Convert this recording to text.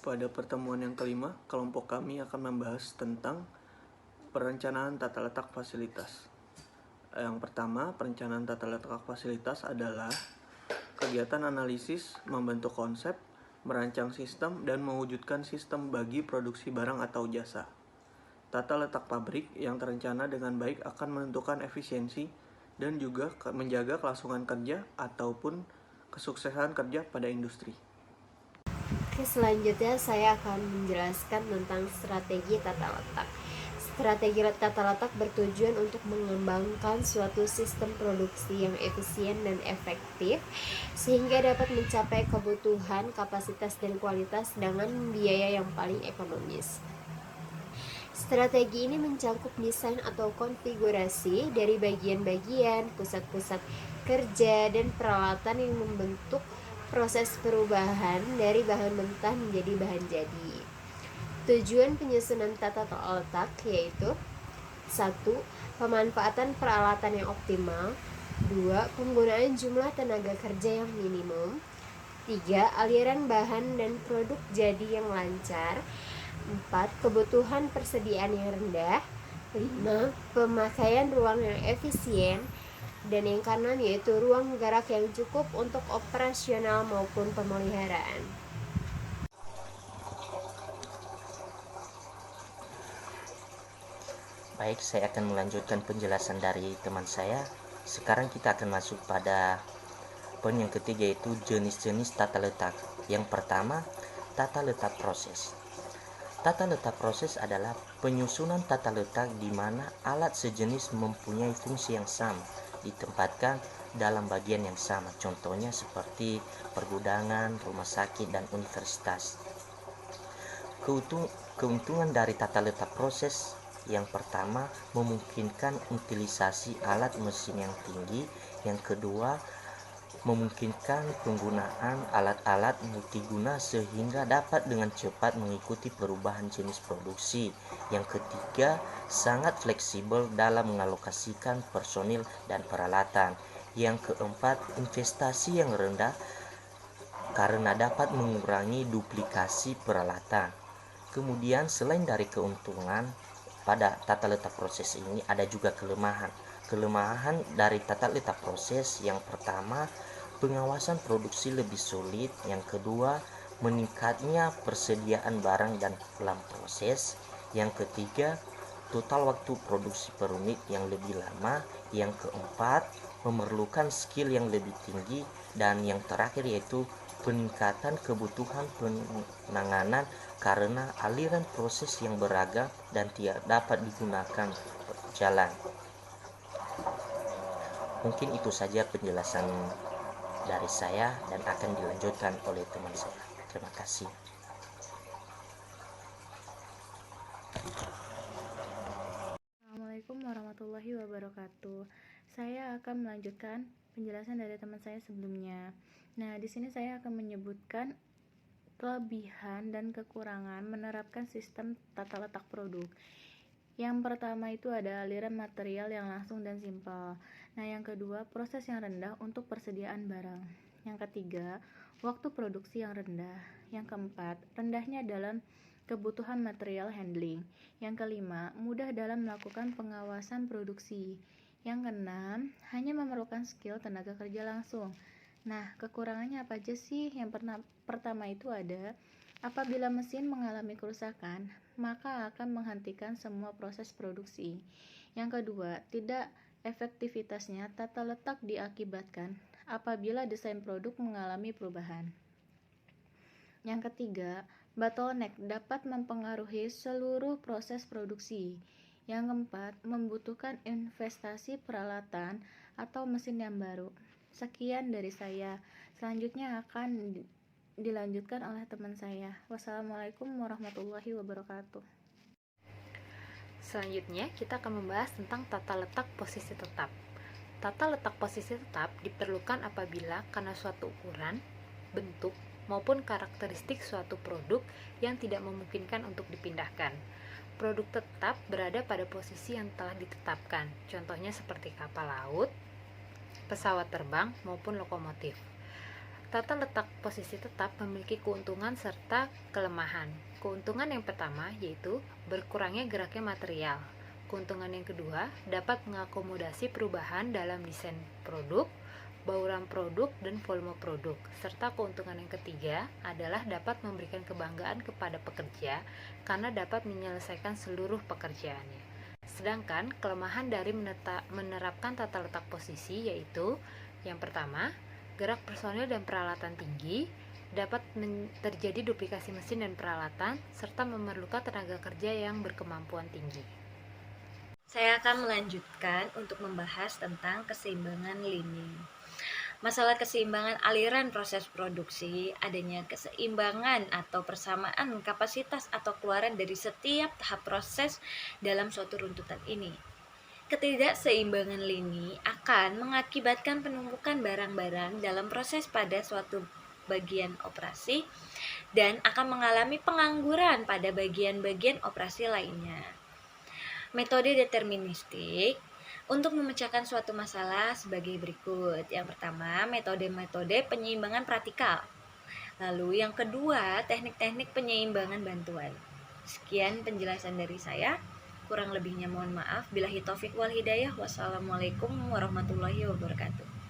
Pada pertemuan yang kelima, kelompok kami akan membahas tentang perencanaan tata letak fasilitas. Yang pertama, perencanaan tata letak fasilitas adalah kegiatan analisis, membentuk konsep, merancang sistem, dan mewujudkan sistem bagi produksi barang atau jasa. Tata letak pabrik yang terencana dengan baik akan menentukan efisiensi dan juga menjaga kelangsungan kerja ataupun kesuksesan kerja pada industri. Oke, selanjutnya saya akan menjelaskan tentang strategi tata letak. Strategi tata letak bertujuan untuk mengembangkan suatu sistem produksi yang efisien dan efektif sehingga dapat mencapai kebutuhan, kapasitas, dan kualitas dengan biaya yang paling ekonomis. Strategi ini mencakup desain atau konfigurasi dari bagian-bagian, pusat-pusat kerja, dan peralatan yang membentuk proses perubahan dari bahan mentah menjadi bahan jadi. Tujuan penyusunan tata letak yaitu 1. Pemanfaatan peralatan yang optimal. 2. Penggunaan jumlah tenaga kerja yang minimum. 3. Aliran bahan dan produk jadi yang lancar. 4. Kebutuhan persediaan yang rendah. 5. Pemakaian ruang yang efisien. Dan yang keenam yaitu ruang gerak yang cukup untuk operasional maupun pemeliharaan. Baik, saya akan melanjutkan penjelasan dari teman saya. Sekarang kita akan masuk pada poin yang ketiga, yaitu jenis-jenis tata letak. Yang pertama, tata letak proses. Tata letak proses adalah penyusunan tata letak di mana alat sejenis mempunyai fungsi yang sama, ditempatkan dalam bagian yang sama. Contohnya seperti pergudangan, rumah sakit, dan universitas. Keuntungan dari tata letak proses: yang pertama, memungkinkan utilisasi alat mesin yang tinggi. Yang kedua, memungkinkan penggunaan alat-alat multiguna sehingga dapat dengan cepat mengikuti perubahan jenis produksi. Yang ketiga, sangat fleksibel dalam mengalokasikan personil dan peralatan. Yang keempat, investasi yang rendah karena dapat mengurangi duplikasi peralatan. Kemudian selain dari keuntungan, pada tata letak proses ini ada juga kelemahan. Kelemahan dari tata letak proses: yang pertama, pengawasan produksi lebih sulit. Yang kedua, meningkatnya persediaan barang dan dalam proses. Yang ketiga, total waktu produksi per unit yang lebih lama. Yang keempat, memerlukan skill yang lebih tinggi. Dan yang terakhir yaitu peningkatan kebutuhan penanganan karena aliran proses yang beragam dan tidak dapat digunakan berjalan. Mungkin itu saja penjelasan dari saya dan akan dilanjutkan oleh teman saya. Terima kasih. Assalamualaikum warahmatullahi wabarakatuh. Saya akan melanjutkan penjelasan dari teman saya sebelumnya. Nah, di sini saya akan menyebutkan kelebihan dan kekurangan menerapkan sistem tata letak produk. Yang pertama itu ada aliran material yang langsung dan simpel. Nah, yang kedua, proses yang rendah untuk persediaan barang. Yang ketiga, waktu produksi yang rendah. Yang keempat, rendahnya dalam kebutuhan material handling. Yang kelima, mudah dalam melakukan pengawasan produksi. Yang keenam, hanya memerlukan skill tenaga kerja langsung. Nah, kekurangannya apa aja sih? Yang pertama itu ada, apabila mesin mengalami kerusakan, maka akan menghentikan semua proses produksi. Yang kedua, tidak efektivitasnya tata letak diakibatkan apabila desain produk mengalami perubahan. Yang ketiga, bottleneck dapat mempengaruhi seluruh proses produksi. Yang keempat, membutuhkan investasi peralatan atau mesin yang baru. Sekian dari saya. Selanjutnya akan dilanjutkan oleh teman saya. Wassalamualaikum warahmatullahi wabarakatuh. Selanjutnya, kita akan membahas tentang tata letak posisi tetap. Tata letak posisi tetap diperlukan apabila karena suatu ukuran, bentuk, maupun karakteristik suatu produk yang tidak memungkinkan untuk dipindahkan. Produk tetap berada pada posisi yang telah ditetapkan, contohnya seperti kapal laut, pesawat terbang, maupun lokomotif. Tata letak posisi tetap memiliki keuntungan serta kelemahan. Keuntungan yang pertama yaitu berkurangnya geraknya material. Keuntungan yang kedua dapat mengakomodasi perubahan dalam desain produk, bauran produk, dan volume produk. Serta keuntungan yang ketiga adalah dapat memberikan kebanggaan kepada pekerja karena dapat menyelesaikan seluruh pekerjaannya. Sedangkan kelemahan dari menerapkan tata letak posisi yaitu yang pertama, gerak personil dan peralatan tinggi, dapat terjadi duplikasi mesin dan peralatan, serta memerlukan tenaga kerja yang berkemampuan tinggi. Saya akan melanjutkan untuk membahas tentang keseimbangan lini. Masalah keseimbangan aliran proses produksi, adanya keseimbangan atau persamaan kapasitas atau keluaran dari setiap tahap proses dalam suatu runtutan ini. Ketidakseimbangan lini akan mengakibatkan penumpukan barang-barang dalam proses pada suatu bagian operasi dan akan mengalami pengangguran pada bagian-bagian operasi lainnya. Metode deterministik untuk memecahkan suatu masalah sebagai berikut. Yang pertama, metode-metode penyeimbangan praktikal. Lalu yang kedua, teknik-teknik penyeimbangan bantuan. Sekian penjelasan dari saya. Kurang lebihnya mohon maaf. Billahi taufik wal hidayah. Wassalamualaikum warahmatullahi wabarakatuh.